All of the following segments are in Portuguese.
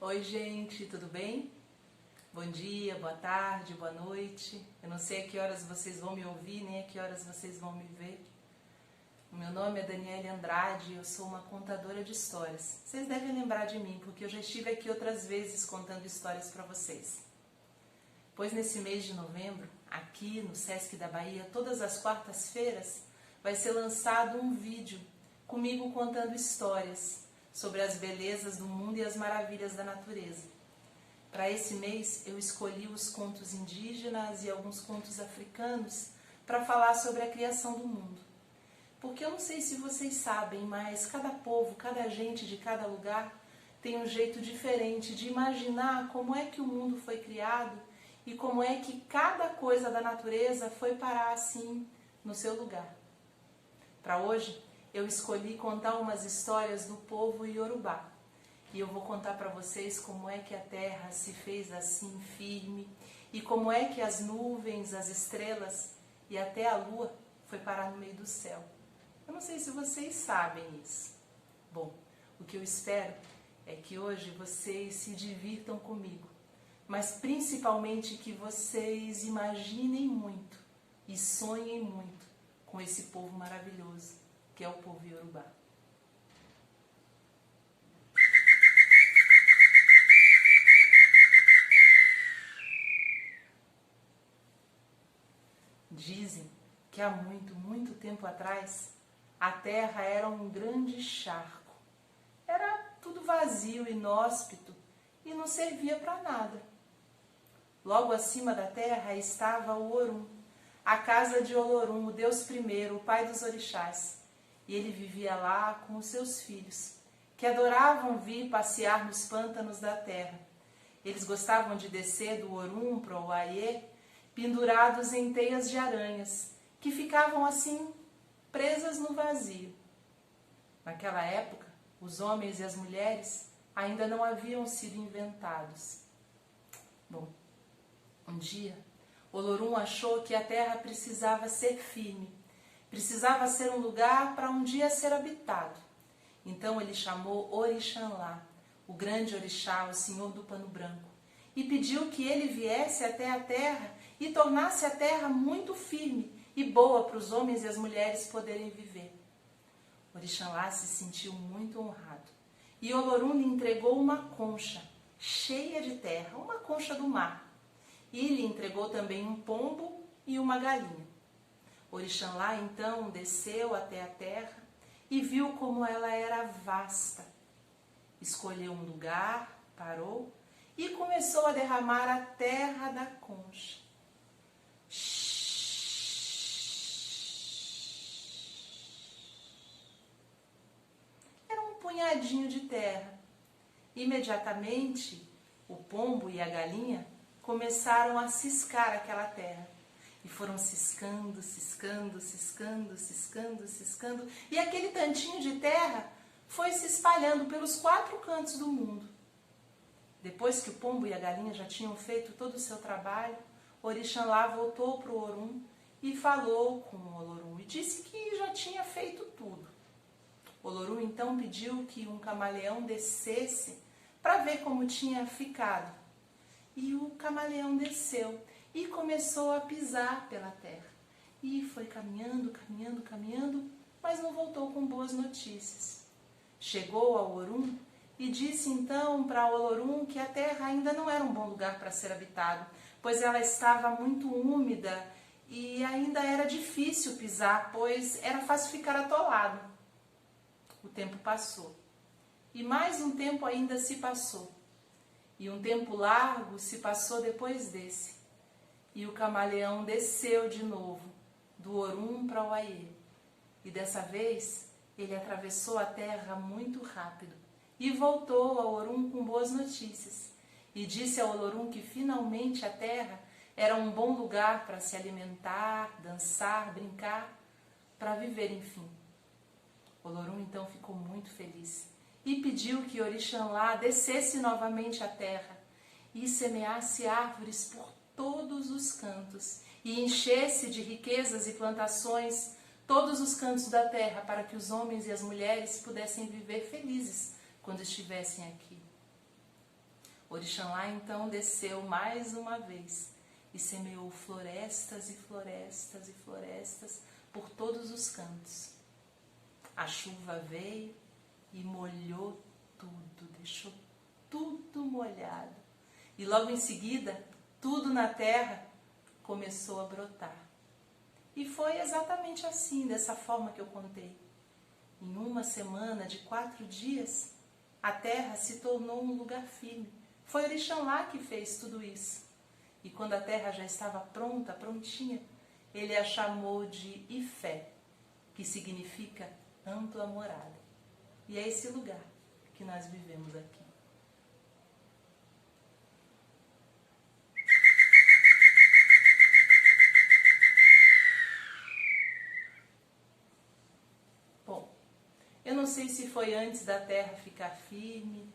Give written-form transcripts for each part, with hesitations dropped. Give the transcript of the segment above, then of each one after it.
Oi gente, tudo bem? Bom dia, boa tarde, boa noite. Eu não sei a que horas vocês vão me ouvir, nem a que horas vocês vão me ver. O meu nome é Daniele Andrade e eu sou uma contadora de histórias. Vocês devem lembrar de mim, porque eu já estive aqui outras vezes contando histórias para vocês. Pois nesse mês de novembro, aqui no Sesc da Bahia, todas as quartas-feiras, vai ser lançado um vídeo comigo contando histórias sobre as belezas do mundo e as maravilhas da natureza. Para esse mês eu escolhi os contos indígenas e alguns contos africanos para falar sobre a criação do mundo. Porque eu não sei se vocês sabem, mas cada povo, cada gente de cada lugar tem um jeito diferente de imaginar como é que o mundo foi criado e como é que cada coisa da natureza foi parar assim no seu lugar. Para hoje, eu escolhi contar umas histórias do povo Iorubá. E eu vou contar para vocês como é que a terra se fez assim firme e como é que as nuvens, as estrelas e até a lua foi parar no meio do céu. Eu não sei se vocês sabem isso. Bom, o que eu espero é que hoje vocês se divirtam comigo, mas principalmente que vocês imaginem muito e sonhem muito com esse povo maravilhoso que é o povo Iorubá. Dizem que há muito, muito tempo atrás, a terra era um grande charco. Era tudo vazio, inóspito e não servia para nada. Logo acima da terra estava o Orum, a casa de Olorum, o Deus primeiro, o pai dos orixás. E ele vivia lá com os seus filhos, que adoravam vir passear nos pântanos da terra. Eles gostavam de descer do Orum para o Aiê, pendurados em teias de aranhas, que ficavam assim presas no vazio. Naquela época, os homens e as mulheres ainda não haviam sido inventados. Bom, um dia, Olorum achou que a terra precisava ser firme, precisava ser um lugar para um dia ser habitado. Então ele chamou Orixanlá, o grande orixá, o senhor do pano branco, e pediu que ele viesse até a terra e tornasse a terra muito firme e boa para os homens e as mulheres poderem viver. Orixanlá se sentiu muito honrado e Olorum lhe entregou uma concha cheia de terra, uma concha do mar, e lhe entregou também um pombo e uma galinha. Orixanlá então desceu até a terra e viu como ela era vasta. Escolheu um lugar, parou e começou a derramar a terra da concha. Era um punhadinho de terra. Imediatamente, o pombo e a galinha começaram a ciscar aquela terra. E foram ciscando, ciscando, ciscando, ciscando, ciscando. E aquele tantinho de terra foi se espalhando pelos 4 cantos do mundo. Depois que o pombo e a galinha já tinham feito todo o seu trabalho, Orixanlá voltou para o Orum e falou com o Olorum e disse que já tinha feito tudo. Olorum então pediu que um camaleão descesse para ver como tinha ficado. E o camaleão desceu e começou a pisar pela terra. E foi caminhando, caminhando, caminhando, mas não voltou com boas notícias. Chegou ao Orum e disse então para Olorum que a terra ainda não era um bom lugar para ser habitado, pois ela estava muito úmida e ainda era difícil pisar, pois era fácil ficar atolado. O tempo passou. E mais um tempo ainda se passou. E um tempo largo se passou depois desse. E o camaleão desceu de novo, do Orum para o Aiê. E dessa vez, ele atravessou a terra muito rápido. E voltou ao Orum com boas notícias. E disse ao Olorum que finalmente a terra era um bom lugar para se alimentar, dançar, brincar, para viver, enfim. Olorum então ficou muito feliz e pediu que Orixanlá descesse novamente à terra e semeasse árvores por todos os cantos e enchesse de riquezas e plantações todos os cantos da terra para que os homens e as mulheres pudessem viver felizes quando estivessem aqui. Orixalá então desceu mais uma vez e semeou florestas e florestas e florestas por todos os cantos. A chuva veio e molhou tudo, deixou tudo molhado. E logo em seguida, tudo na terra começou a brotar. E foi exatamente assim, dessa forma que eu contei. Em uma semana de 4 dias, a terra se tornou um lugar firme. Foi Orixalá que fez tudo isso. E quando a terra já estava pronta, prontinha, ele a chamou de Ifé, que significa ampla morada. E é esse lugar que nós vivemos aqui. Bom, eu não sei se foi antes da terra ficar firme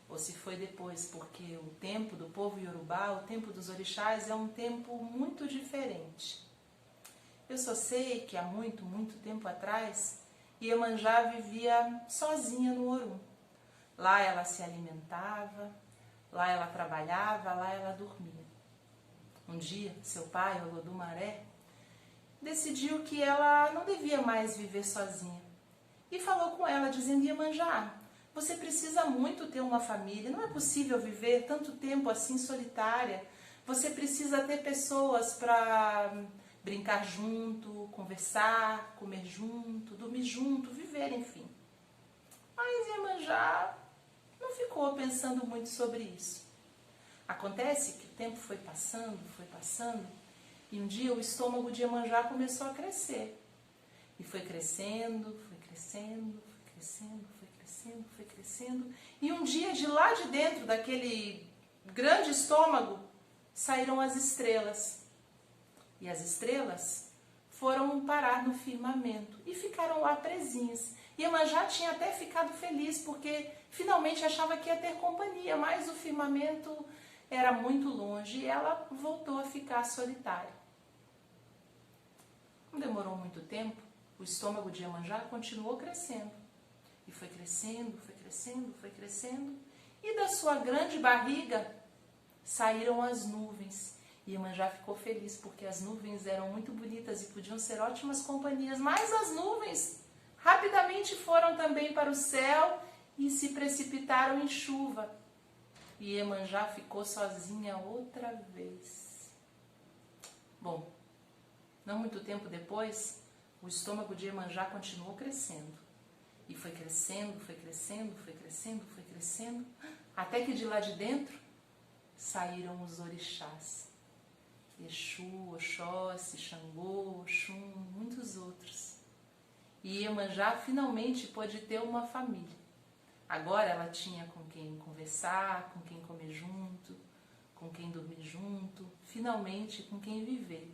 ou se foi depois, porque o tempo do povo Iorubá, o tempo dos orixás, é um tempo muito diferente. Eu só sei que há muito, muito tempo atrás, Iemanjá vivia sozinha no Orum. Lá ela se alimentava, lá ela trabalhava, lá ela dormia. Um dia, seu pai, Olodumaré, decidiu que ela não devia mais viver sozinha. E falou com ela, dizendo: Iemanjá, você precisa muito ter uma família, não é possível viver tanto tempo assim solitária. Você precisa ter pessoas para brincar junto, conversar, comer junto, dormir junto, viver, enfim. Mas Iemanjá não ficou pensando muito sobre isso. Acontece que o tempo foi passando, e um dia o estômago de Iemanjá começou a crescer. E foi crescendo, foi crescendo, foi crescendo, foi crescendo, foi crescendo. E um dia, de lá de dentro daquele grande estômago, saíram as estrelas. E as estrelas foram parar no firmamento e ficaram lá presinhas. E Iemanjá tinha até ficado feliz, porque finalmente achava que ia ter companhia, mas o firmamento era muito longe e ela voltou a ficar solitária. Não demorou muito tempo, o estômago de Iemanjá continuou crescendo. E foi crescendo, foi crescendo, foi crescendo. E da sua grande barriga saíram as nuvens. E Iemanjá ficou feliz porque as nuvens eram muito bonitas e podiam ser ótimas companhias. Mas as nuvens rapidamente foram também para o céu e se precipitaram em chuva. E Iemanjá ficou sozinha outra vez. Bom, não muito tempo depois, o estômago de Iemanjá continuou crescendo. E foi crescendo, foi crescendo, foi crescendo, foi crescendo, até que de lá de dentro saíram os orixás. Exu, Oxóssi, Xangô, Oxum, muitos outros. E Iemanjá finalmente pôde ter uma família. Agora ela tinha com quem conversar, com quem comer junto, com quem dormir junto, finalmente com quem viver.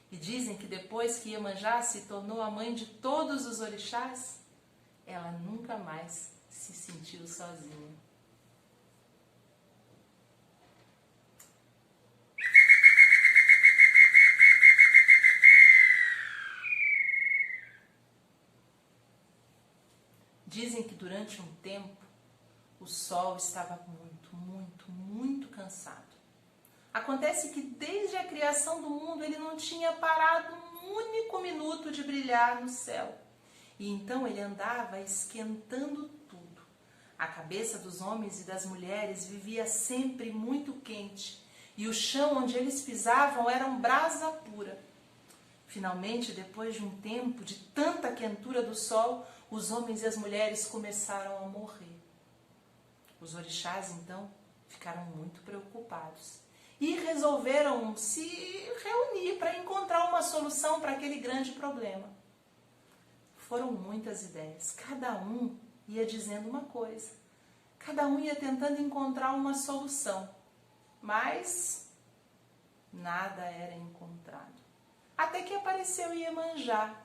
E dizem que depois que Iemanjá se tornou a mãe de todos os orixás, ela nunca mais se sentiu sozinha. Dizem que durante um tempo o sol estava muito, muito, muito cansado. Acontece que desde a criação do mundo ele não tinha parado um único minuto de brilhar no céu. E então ele andava esquentando tudo. A cabeça dos homens e das mulheres vivia sempre muito quente. E o chão onde eles pisavam era brasa pura. Finalmente, depois de um tempo de tanta quentura do sol, os homens e as mulheres começaram a morrer. Os orixás, então, ficaram muito preocupados e resolveram se reunir para encontrar uma solução para aquele grande problema. Foram muitas ideias, cada um ia dizendo uma coisa, cada um ia tentando encontrar uma solução, mas nada era encontrado. Até que apareceu Iemanjá,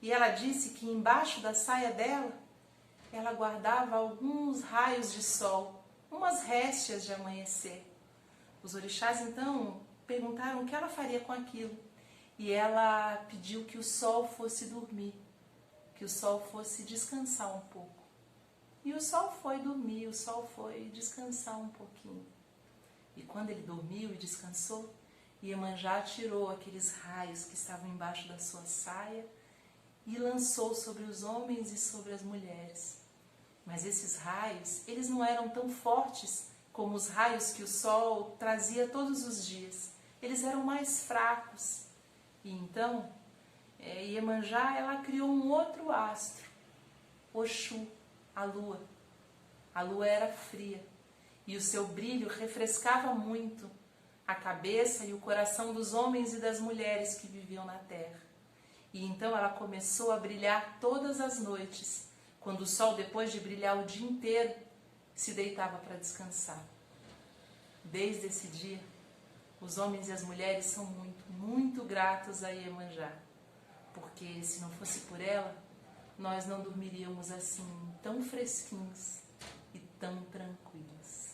e ela disse que embaixo da saia dela, ela guardava alguns raios de sol, umas réstias de amanhecer. Os orixás então perguntaram o que ela faria com aquilo, e ela pediu que o sol fosse dormir, que o sol fosse descansar um pouco. E o sol foi dormir, o sol foi descansar um pouquinho. E quando ele dormiu e descansou, Iemanjá tirou aqueles raios que estavam embaixo da sua saia e lançou sobre os homens e sobre as mulheres. Mas esses raios, eles não eram tão fortes como os raios que o sol trazia todos os dias. Eles eram mais fracos. E então, Iemanjá, ela criou um outro astro, Oxum, a lua. A lua era fria e o seu brilho refrescava muito a cabeça e o coração dos homens e das mulheres que viviam na terra. E então ela começou a brilhar todas as noites, quando o sol, depois de brilhar o dia inteiro, se deitava para descansar. Desde esse dia, os homens e as mulheres são muito, muito gratos a Iemanjá, porque se não fosse por ela, nós não dormiríamos assim, tão fresquinhos e tão tranquilos.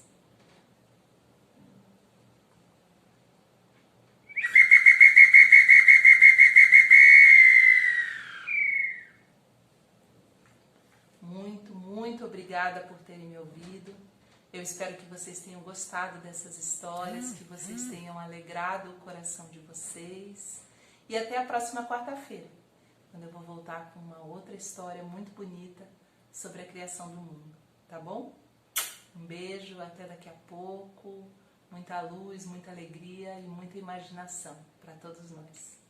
Muito, muito obrigada por terem me ouvido. Eu espero que vocês tenham gostado dessas histórias, que vocês tenham alegrado o coração de vocês. E até a próxima quarta-feira, quando eu vou voltar com uma outra história muito bonita sobre a criação do mundo, tá bom? Um beijo, até daqui a pouco. Muita luz, muita alegria e muita imaginação para todos nós.